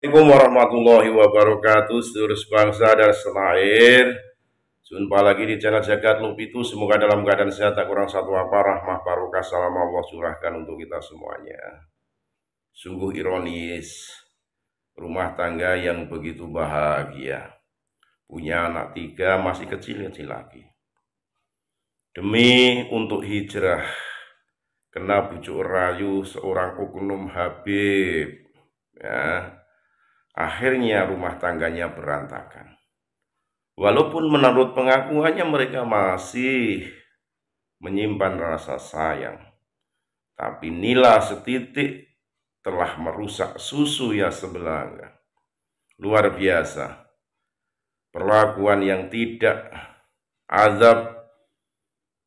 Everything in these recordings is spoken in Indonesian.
Assalamualaikum warahmatullahi wabarakatuh, seluruh bangsa dan setanah air. Jumpa lagi di channel Jagat Lupitu. Semoga dalam keadaan sehat, tak kurang satu apa, rahmah barokah salam Allah curahkan untuk kita semuanya. Sungguh ironis, rumah tangga yang begitu bahagia, punya anak 3 masih kecil-kecil lagi. Demi untuk hijrah, kena bujuk rayu seorang oknum Habib, ya. Akhirnya rumah tangganya berantakan. Walaupun menurut pengakuannya mereka masih menyimpan rasa sayang, tapi nila setitik telah merusak susu yang sebelanga. Luar biasa. Perlakuan yang tidak azab,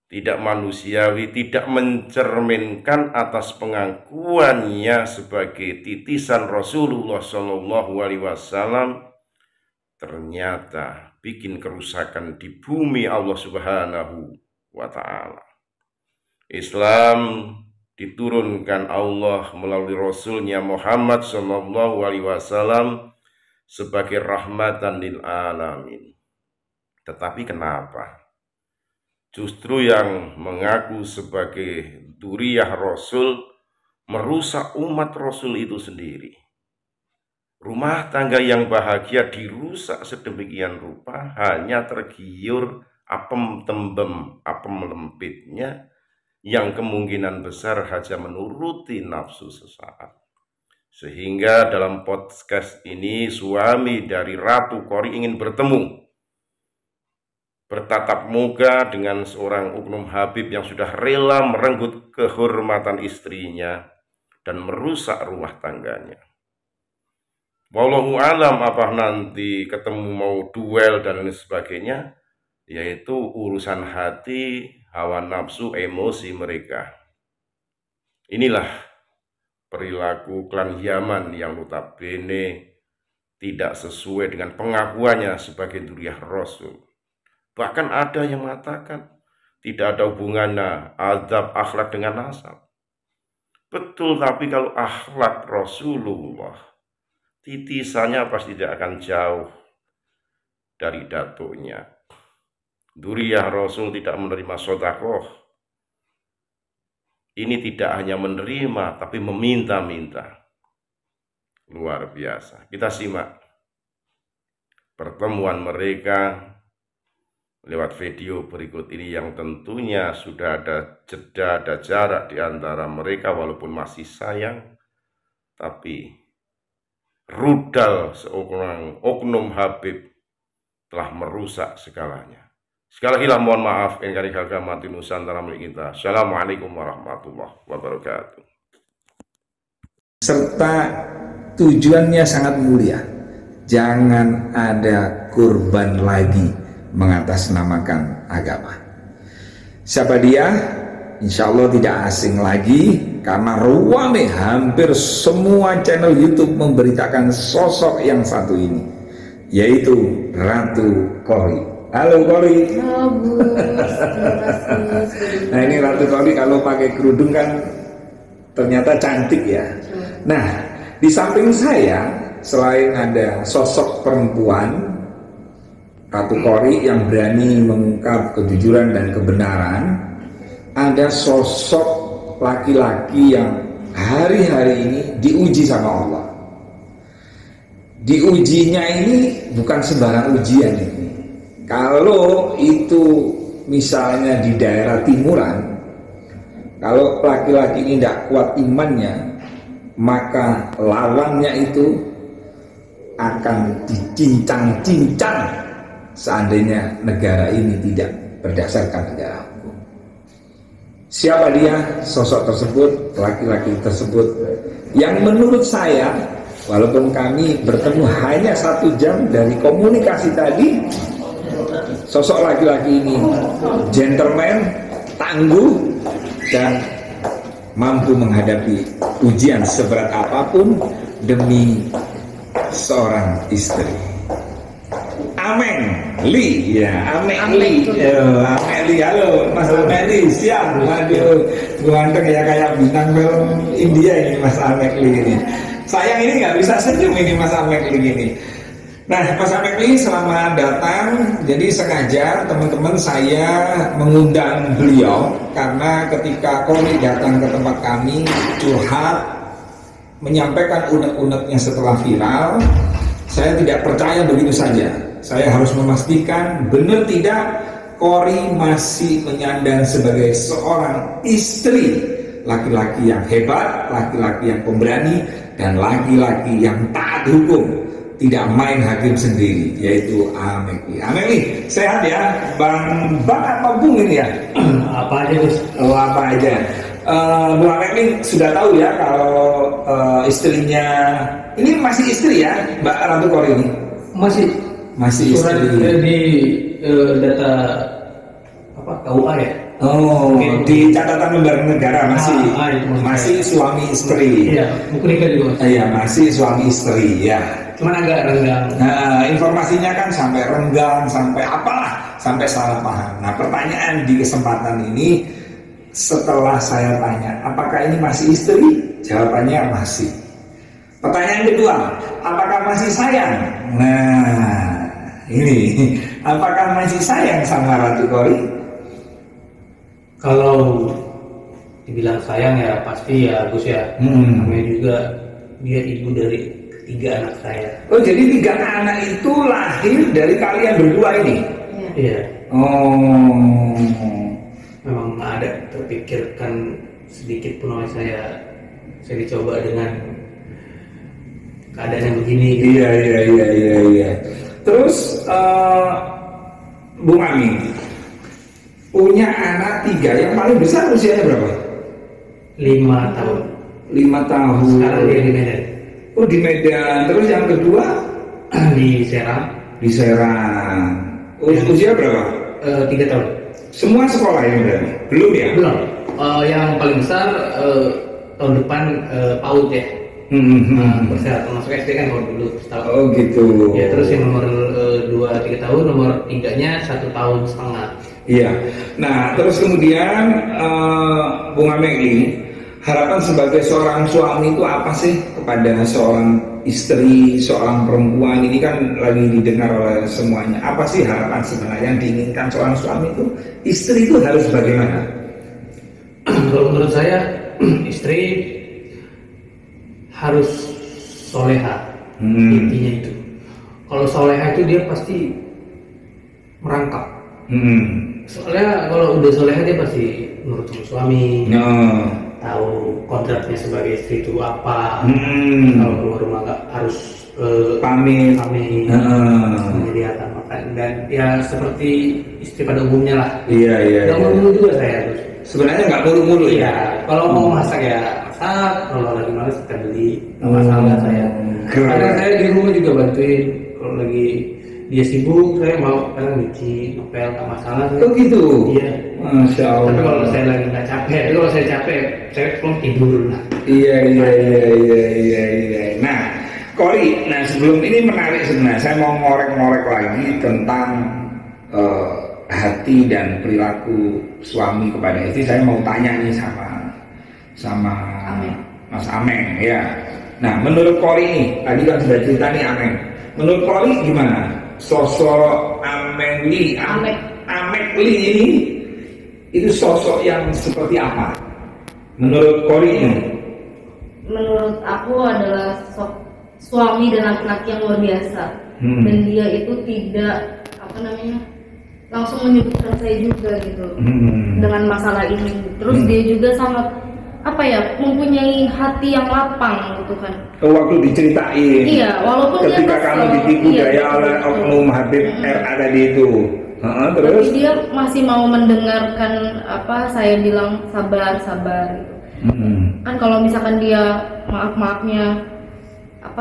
tidak manusiawi, tidak mencerminkan atas pengakuannya sebagai titisan Rasulullah SAW, ternyata bikin kerusakan di bumi Allah Subhanahu wa Ta'ala. Islam diturunkan Allah melalui Rasulnya Muhammad SAW sebagai rahmatan lil alamin. Tetapi kenapa justru yang mengaku sebagai dzurriyyah Rasul merusak umat Rasul itu sendiri? Rumah tangga yang bahagia dirusak sedemikian rupa hanya tergiur apem tembem, apem lempitnya, yang kemungkinan besar hanya menuruti nafsu sesaat. Sehingga dalam podcast ini suami dari Ratu Qori ingin bertatap muka dengan seorang oknum Habib yang sudah rela merenggut kehormatan istrinya dan merusak rumah tangganya. Wallahu alam apa nanti ketemu mau duel dan lain sebagainya, yaitu urusan hati, hawa nafsu, emosi mereka. Inilah perilaku klan Yaman yang notabene tidak sesuai dengan pengakuannya sebagai dzurriyyah Rasul. Bahkan ada yang mengatakan tidak ada hubungannya azab akhlak dengan nasab. Betul, tapi kalau akhlak Rasulullah, titisannya pasti tidak akan jauh dari datuknya. Dzurriyyah Rasul tidak menerima sedekah. Ini tidak hanya menerima, tapi meminta-minta. Luar biasa. Kita simak pertemuan mereka lewat video berikut ini yang tentunya sudah ada jeda, ada jarak di antara mereka walaupun masih sayang, tapi rudal seorang oknum Habib telah merusak segalanya. Sekali lagi mohon maaf, NKRI harga mati Nusantara milik kita. Assalamualaikum warahmatullahi wabarakatuh. Serta tujuannya sangat mulia. Jangan ada kurban lagi mengatasnamakan agama. Siapa dia? Insya Allah tidak asing lagi, karena ruame hampir semua channel YouTube memberitakan sosok yang satu ini, yaitu Ratu Qori. Halo Qori. Halo Gus, terima kasih. Nah, ini Ratu Qori kalau pakai kerudung kan ternyata cantik ya. Nah, di samping saya selain ada sosok perempuan Ratu Qori yang berani mengungkap kejujuran dan kebenaran, ada sosok laki-laki yang hari-hari ini diuji sama Allah. Diujinya ini bukan sembarang ujian ini. Kalau itu misalnya di daerah timuran, kalau laki-laki ini tidak kuat imannya, maka lawannya itu akan dicincang-cincang seandainya negara ini tidak berdasarkan negara hukum. Siapa dia? Sosok tersebut, laki-laki tersebut, yang menurut saya, walaupun kami bertemu hanya 1 jam dari komunikasi tadi, sosok laki-laki ini gentleman, tangguh, dan mampu menghadapi ujian seberat apapun demi seorang istri. Ameng Li, ya, Ameng Li, Ameng Li, halo Mas Ameng Li, siap, waduh, ganteng ya kayak bintang film India ini Mas Ameng Li ini. Sayang ini nggak bisa senyum ini Mas Amekli ini. Nah, Mas Amekli selamat datang. Jadi sengaja teman-teman saya mengundang beliau karena ketika Kori datang ke tempat kami curhat, menyampaikan unek-uneknya setelah viral, saya tidak percaya begitu saja. Saya harus memastikan benar tidak Kori masih menyandang sebagai seorang istri, laki-laki yang hebat, laki-laki yang pemberani, dan laki-laki yang taat hukum, tidak main hakim sendiri, yaitu Amekli. Amekli, sehat ya? Bang apa Bung ini ya? Apa aja Gus? Oh, apa aja. Bung Amekli sudah tahu ya kalau istrinya, ini masih istri ya Mbak Ratu Kori ini? Masih surat istri. di data apa KUA ya? Oh, di catatan lembaga negara masih suami istri. Iya, buku nikah juga. Iya, masih suami istri ya. Cuman agak renggang. Nah, informasinya kan sampai renggang, sampai apalah, sampai salah paham. Nah, pertanyaan di kesempatan ini, setelah saya tanya, apakah ini masih istri? Jawabannya masih. Pertanyaan kedua, apakah masih sayang? Nah, ini, apakah masih sayang sama Ratu Kori? Kalau dibilang sayang ya pasti ya Gus ya. Namanya juga dia ibu dari ketiga anak saya. Oh, jadi 3 anak itu lahir dari kalian berdua ini? Iya. Oh, Memang ada terpikirkan sedikit pun oleh saya dicoba dengan keadaan yang begini. Iya. Terus Bung Ami punya anak 3, yang paling besar usianya berapa? 5 tahun. 5 tahun. Sekarang dia di Medan. Oh, di Medan. Terus yang kedua Di Serang. di Serang. Usia berapa? 3 tahun. Semua sekolah ya berarti? Belum ya? Belum. Yang paling besar tahun depan PAUD ya. Persiapan masuk SD kan kalau dulu setahun. Oh gitu. Ya, terus yang nomor 2-3 tahun, nomor 3-nya 1,5 tahun. Iya. Nah, terus kemudian Bung Amekli, harapan sebagai seorang suami itu apa sih kepada seorang istri, seorang perempuan? Ini kan lagi didengar oleh semuanya. Apa sih harapan sebenarnya yang diinginkan seorang suami itu? Istri itu harus bagaimana? Kalau menurut saya istri harus soleha. Intinya itu. Kalau soleha itu dia pasti merangkap. Soalnya kalau udah soleha dia pasti nurut sama suami. Tahu kodratnya sebagai istri itu apa. Kalau keluar rumah nggak harus pamit. Menyediakan makan, dan ya seperti istri pada umumnya lah. Iya. Nggak mulu juga saya. Sebenarnya nggak mulu-mulu ya. Iya. Kalau mau masak ya masak. Kalau lagi males kita beli. Nggak masalah saya. Karena saya di rumah juga bantuin. Kalau lagi dia sibuk, saya mau kadang nyuci, ngepel, nggak masalah. Oh gitu. Iya. Masya Allah. Tapi kalau saya lagi nggak capek, kalau saya capek, saya pulang tidur lah. Iya. Nah, Kori, nah sebelum ini menarik sebenarnya, saya mau ngorek-ngorek lagi tentang hati dan perilaku suami kepada istri. Saya mau tanya nih sama Mas Ameng ya. Nah, menurut Kori nih, tadi kan sudah cerita nih Ameng. Menurut Kori gimana? Sosok Amekli ini itu sosok yang seperti apa? Menurut Kori ini? Menurut aku adalah suami dan laki-laki yang luar biasa. Dan dia itu tidak langsung menyebutkan saya juga gitu dengan masalah ini. Terus dia juga sangat mempunyai hati yang lapang gitu kan. Waktu diceritain. Iya, walaupun ketika kamu ditipu daya oleh oknum Habib R tadi itu. Terus tapi dia masih mau mendengarkan saya bilang sabar gitu. Kan kalau misalkan dia maafnya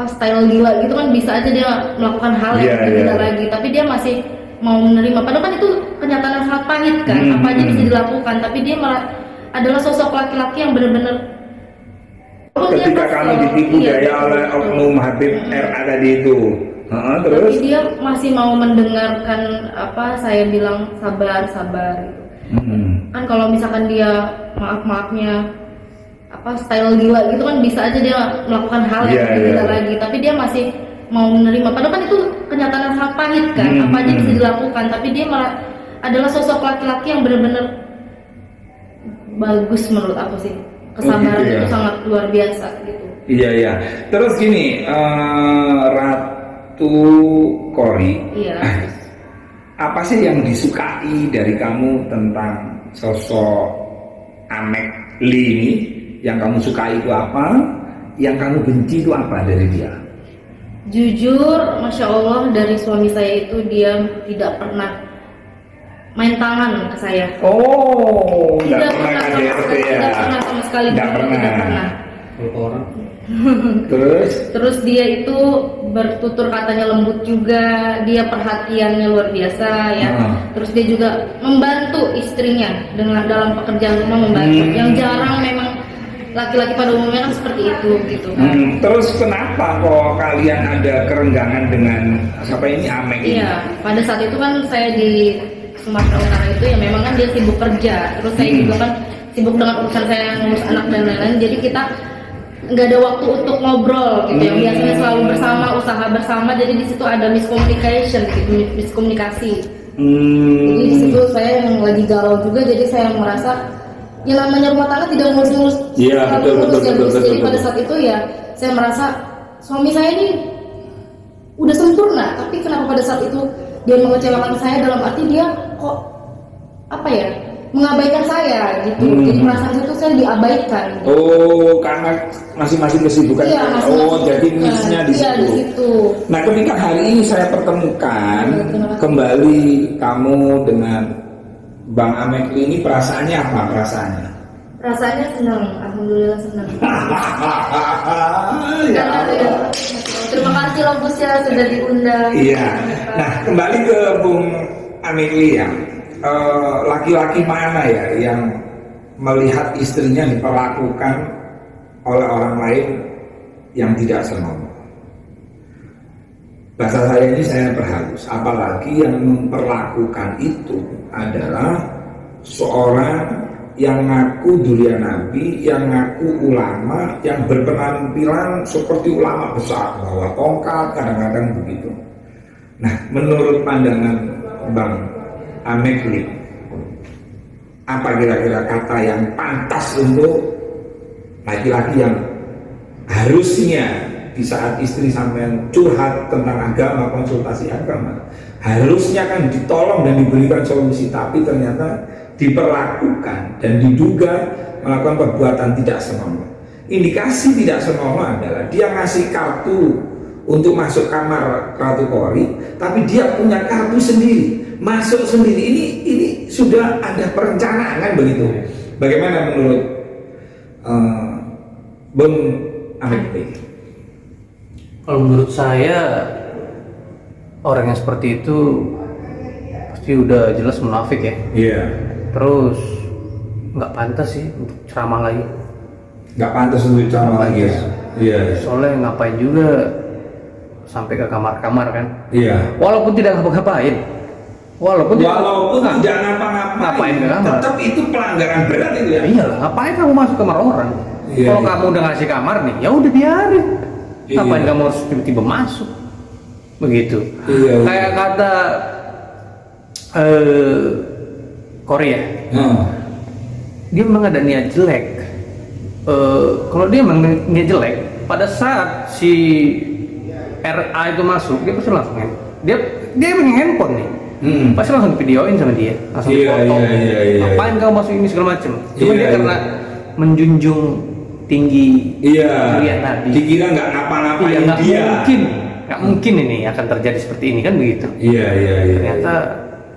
style gila gitu kan bisa aja dia melakukan hal yang gila lagi, tapi dia masih mau menerima. Padahal kan itu kenyataan yang sangat pahit kan. Apa aja bisa dilakukan, tapi dia malah adalah sosok laki-laki yang benar-benar ketika kamu ditipu daya oleh oknum Habib R tadi itu. Terus tapi dia masih mau mendengarkan saya bilang sabar gitu. Kan kalau misalkan dia maafnya apa style gila gitu kan, bisa aja dia melakukan hal yang lebih gila lagi, tapi dia masih mau menerima. Padahal kan itu kenyataan yang sangat pahit kan, apa aja bisa dilakukan, tapi dia malah adalah sosok laki-laki yang benar-benar bagus menurut aku sih. Kesabaran itu sangat luar biasa gitu. Iya iya. Terus gini, Ratu Kori. Iya. Apa sih yang disukai dari kamu tentang sosok Amek Lee ini? Yang kamu sukai itu apa? Yang kamu benci itu apa dari dia? Jujur, Masya Allah, dari suami saya itu dia tidak pernah main tangan ke saya. Oh, tidak pernah sama sekali. Tidak pernah. Terus dia itu bertutur katanya lembut juga, dia perhatiannya luar biasa ya. Terus dia juga membantu istrinya dengan dalam pekerjaan rumah, membantu. Yang jarang memang laki-laki pada umumnya kan seperti itu gitu kan. Terus kenapa kok kalian ada kerenggangan dengan siapa ini Amek ini? Iya, pada saat itu kan saya di Sumatera Utara itu ya memang kan dia sibuk kerja. Terus saya juga kan sibuk dengan urusan saya ngurus anak dan lain-lain. Jadi kita nggak ada waktu untuk ngobrol gitu. Yang biasanya selalu bersama, usaha bersama. Jadi di situ ada miscommunication gitu, miskomunikasi. Jadi di situ saya yang lagi galau juga. Jadi saya merasa yang namanya rumah tangga tidak ngurus-ngurus. Iya, betul. Jadi pada saat itu ya saya merasa suami saya ini udah sempurna, tapi kenapa pada saat itu dia mengecewakan saya, dalam arti dia kok apa ya, mengabaikan saya gitu. Jadi merasa itu saya diabaikan gitu. Oh, karena masing-masing kesibukan. Iya, jadi miss-nya di situ. Di situ. Nah, ketika hari ini saya pertemukan kembali kamu dengan Bang Amek ini, perasaannya apa perasaannya? Rasanya senang, alhamdulillah senang. Ya, terima kasih loh Gus ya sudah diundang. Iya. Nah, kembali ke Bung Amek ya. Laki-laki mana ya yang melihat istrinya diperlakukan oleh orang lain yang tidak senonoh? Bahasa saya ini saya berhalus, apalagi yang memperlakukan itu adalah seorang yang ngaku duluan Nabi, yang ngaku ulama, yang berpenampilan seperti ulama besar, bawa tongkat, kadang-kadang begitu. Nah, menurut pandangan Bang Amek Lee, apa kira-kira kata yang pantas untuk laki-laki yang harusnya di saat istri sampai curhat tentang agama, konsultasi agama, harusnya kan ditolong dan diberikan solusi, tapi ternyata diperlakukan dan diduga melakukan perbuatan tidak senonoh. Indikasi tidak senonoh adalah dia ngasih kartu untuk masuk kamar Ratu Kori, tapi dia punya kartu sendiri, masuk sendiri. Ini sudah ada perencanaan kan begitu. Bagaimana menurut Bung Amek Lee? Kalau menurut saya orang yang seperti itu pasti udah jelas munafik ya. Iya. Terus nggak pantas sih untuk ceramah lagi. Nggak pantas untuk ceramah lagi ya. Iya. Soalnya ngapain juga sampai ke kamar-kamar kan? Iya. Walaupun tidak ngapa-ngapain. Walaupun tidak ngapa-ngapain ke kamar. Tetap itu pelanggaran berat itu ya. Iyalah, ngapain kamu masuk kamar orang? Iya, Kalau iya. kamu udah ngasih kamar nih, ya udah biarin. Iya. Ngapain kamu harus tiba-tiba masuk? Begitu. Iya. Kayak kata Korea. Dia memang ada niat jelek. Kalau dia memang niat jelek, pada saat si RA itu masuk, dia pasti langsung dia punya handphone nih. Pasti langsung videoin sama dia, langsung foto. Iya. Ngapain kamu masuk ini segala macem? Cuma Iya, dia karena iya. menjunjung tinggi mulia Nabi. Dikira nggak ngapa-ngapain Iya, dia. nggak mungkin ini akan terjadi seperti ini kan begitu. Iya. Ternyata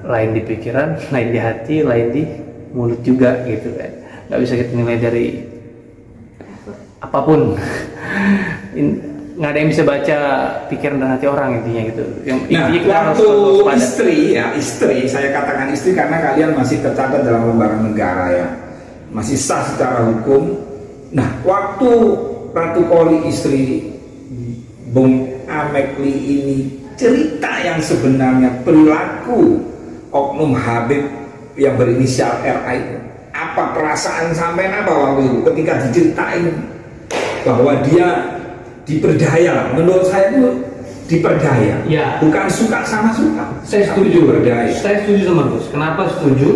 lain di pikiran, lain di hati, lain di mulut juga gitu kan. Nggak bisa kita nilai dari apapun. Nggak ada yang bisa baca pikiran dan hati orang intinya gitu. Yang Nah, intinya kita harus waktu waspada. istri, saya katakan istri karena kalian masih tercatat dalam lembaran negara ya, masih sah secara hukum. Nah, waktu Ratu Kori istri Bung Amek Lee ini cerita yang sebenarnya perilaku oknum Habib yang berinisial RA itu, apa apa perasaan sampean apa waktu itu ketika diceritain bahwa dia diperdaya? Menurut saya itu diperdaya, ya. Bukan suka sama suka. Saya setuju, berdaya. Saya setuju sama Gus. Kenapa setuju?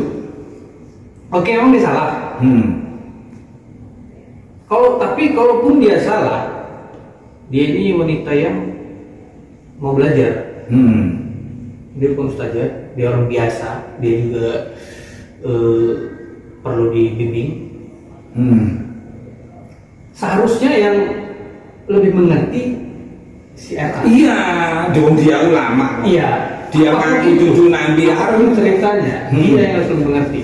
Oke, emang dia salah. Tapi kalaupun dia salah, dia ini wanita yang mau belajar. Dia bukan ustazah, dia orang biasa, dia juga perlu dibimbing. Seharusnya yang lebih mengerti si RA. Iya, dong dia ulama. Iya. Dia ngaku cucu Nabi. Apapun ceritanya, dia yang harus lebih mengerti.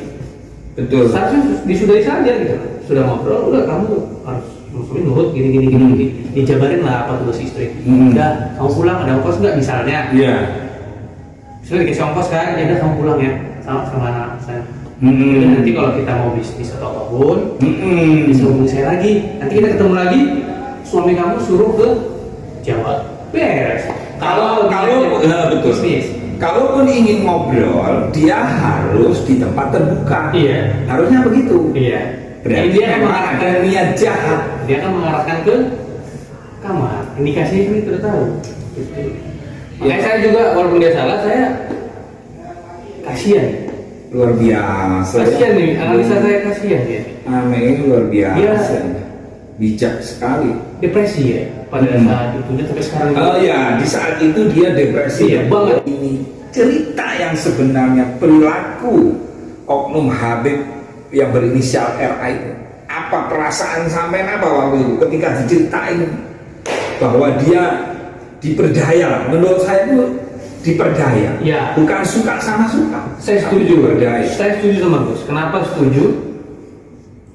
Betul. Seharusnya disudahi saja gitu. Sudah ngobrol, udah kamu harus musuhin nurut gini. Dijabarin lah apa tugas istri. Udah, kamu pulang ada ongkos nggak misalnya? Iya. Sudah dikasih ongkos kan? Ya udah kamu pulang ya sama anak saya. Jadi nanti kalau kita mau bisnis atau apapun, bisa hubungi saya lagi. Nanti kita ketemu lagi. Suami kamu suruh ke Jawa, beres. Kalau betul. Bisnis. Kalaupun ingin ngobrol, dia harus di tempat terbuka. Iya. Harusnya begitu. Iya. Berarti dia memang ada niat jahat. Dia akan mengarahkan ke kamar. Indikasinya ini sudah tahu. Gitu. Makanya saya juga walaupun dia salah, saya kasihan. Luar biasa. Kasihan nih, analisa saya kasihan dia. Ini luar biasa. Dia bijak sekali. Depresi ya pada saat itu, dia sampai sekarang. Oh ya, di saat itu dia depresi. Iya banget. Ini cerita yang sebenarnya perilaku oknum Habib yang berinisial RA itu. Apa perasaan sampean apa waktu itu ketika diceritain bahwa dia diperdaya? Menurut saya itu diperdaya. Ya. Bukan suka sama suka. Saya setuju. Berdaya. Saya setuju sama Gus. Kenapa setuju?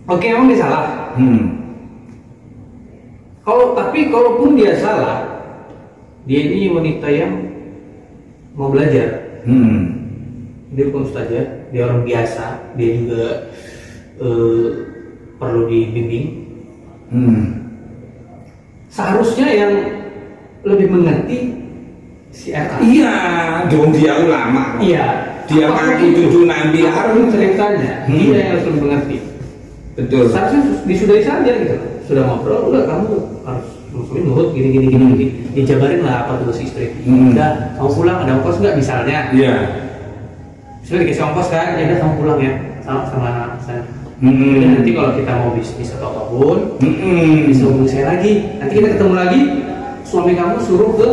Oke, emang dia salah. Tapi kalaupun dia salah, dia ini wanita yang mau belajar. Dia bukan ustazah, dia orang biasa, dia juga perlu dibimbing. Seharusnya yang lebih mengerti si RA. Iya, dong dia ulama. Iya. Dia ngaku cucu Nabi. Apapun ceritanya, dia yang harus lebih mengerti. Betul. Seharusnya disudahi saja gitu. Sudah ngobrol, udah kamu harus musuhin nurut gini. Dijabarin lah apa tugas istri. Udah, kamu pulang ada ongkos nggak misalnya? Iya. Sudah dikasih ongkos kan? Ya udah kamu pulang ya sama anak saya. Jadi nanti kalau kita mau bisnis atau apapun, bisa hubungi saya lagi. Nanti kita ketemu lagi. Suami kamu suruh ke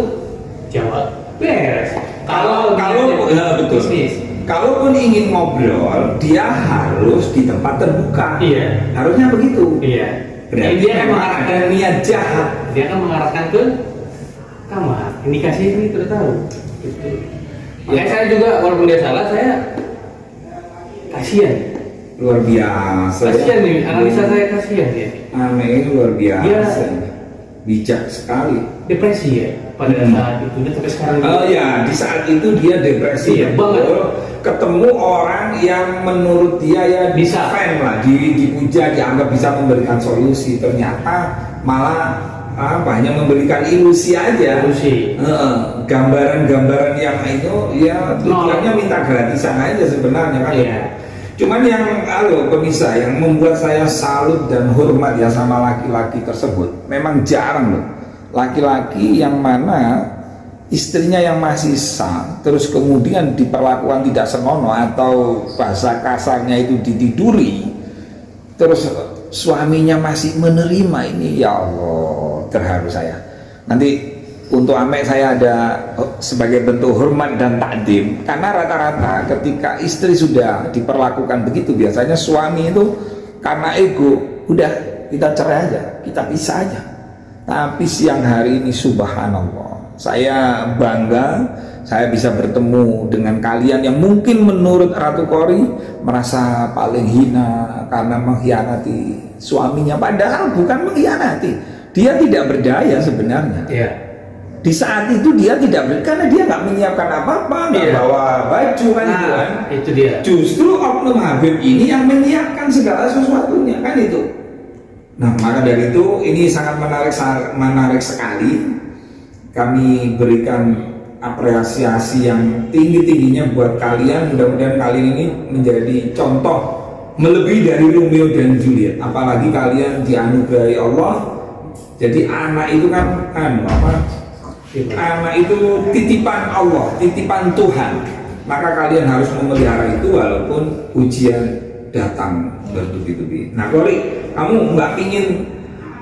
Jawa, beres. Kalau betul. Bisnis. Kalaupun ingin ngobrol, dia harus di tempat terbuka. Iya. Harusnya begitu. Iya. Berarti dia memang ada niat jahat. Dia akan mengarahkan ke kamar. Indikasinya ini sudah tahu. Gitu. Makanya saya juga walaupun dia salah, saya kasihan. Luar biasa. Kasihan nih, analisa saya kasihan dia. Ini luar biasa. Bijak sekali. Depresi ya pada saat itu, dia sampai sekarang. Oh ya, di saat itu dia depresi. Iya banget. Ketemu orang yang menurut dia ya bisa fan lah, dipuja, dianggap bisa memberikan solusi. Ternyata malah hanya memberikan ilusi aja. Gambaran-gambaran yang itu ya tujuannya minta gratisan aja sebenarnya kan. Iya. Cuman yang pemirsa yang membuat saya salut dan hormat ya sama laki-laki tersebut, memang jarang loh laki-laki yang mana istrinya yang masih sah terus kemudian diperlakukan tidak senonoh atau bahasa kasarnya itu ditiduri, terus suaminya masih menerima. Ini ya Allah, terharu saya. Nanti untuk Amek saya ada sebagai bentuk hormat dan takdim, karena rata-rata ketika istri sudah diperlakukan begitu, biasanya suami itu karena ego, udah kita cerai aja, kita pisah aja. Tapi siang hari ini subhanallah, saya bangga saya bisa bertemu dengan kalian yang mungkin menurut Ratu Kori merasa paling hina karena mengkhianati suaminya, padahal bukan mengkhianati, dia tidak berdaya sebenarnya. Di saat itu dia tidak karena dia nggak menyiapkan apa-apa, nggak bawa baju kan, itu dia. Justru oknum Habib ini yang menyiapkan segala sesuatunya kan itu. Nah, maka dari itu ini sangat menarik sekali. Kami berikan apresiasi yang tinggi-tingginya buat kalian. Mudah-mudahan kali ini menjadi contoh melebihi dari Romeo dan Juliet. Apalagi kalian dianugerahi Allah. Jadi anak itu kan anak itu titipan Allah, titipan Tuhan. Maka kalian harus memelihara itu walaupun ujian datang bertubi-tubi. Nah, kalau kamu nggak pingin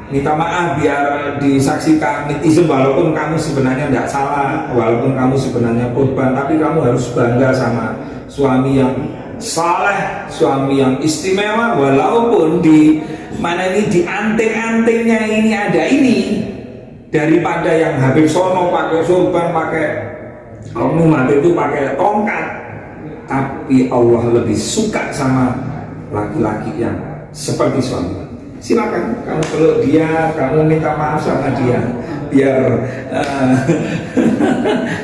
minta maaf biar disaksikan netizen, walaupun kamu sebenarnya tidak salah, walaupun kamu sebenarnya korban, tapi kamu harus bangga sama suami yang saleh, suami yang istimewa, walaupun di mana ini di anting-antingnya ini ada ini, daripada yang Habib Sono pakai sorban, pakai oknum itu pakai tongkat. Tapi Allah lebih suka sama laki-laki yang seperti suami. Silakan kamu peluk dia, kamu minta maaf sama dia, biar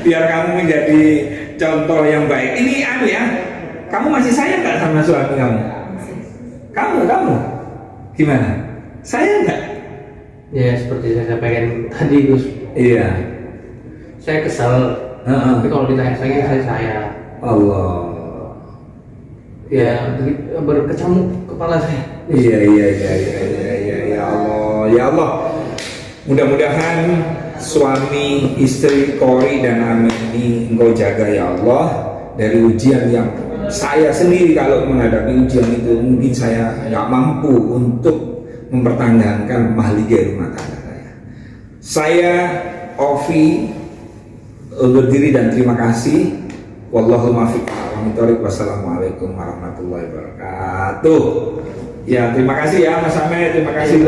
biar kamu menjadi contoh yang baik. Ini ya, kamu masih sayang nggak sama suami kamu? Kamu gimana? Sayang nggak? Ya seperti saya sampaikan tadi Gus. Iya. Saya kesal, tapi kalau ditanya saya sayang. Allah. Ya berkecamuk kepala saya. Iya ya Allah. Mudah-mudahan suami, istri Kori dan Amin ini Engkau jaga ya Allah dari ujian yang saya sendiri kalau menghadapi ujian itu mungkin saya nggak mampu untuk mempertahankan mahligai rumah tangga saya. Saya Ovi undur diri dan terima kasih. Wallahul muwaffiq. Wassalamualaikum warahmatullahi wabarakatuh. Ya, terima kasih ya Mas Ahmed, terima kasih.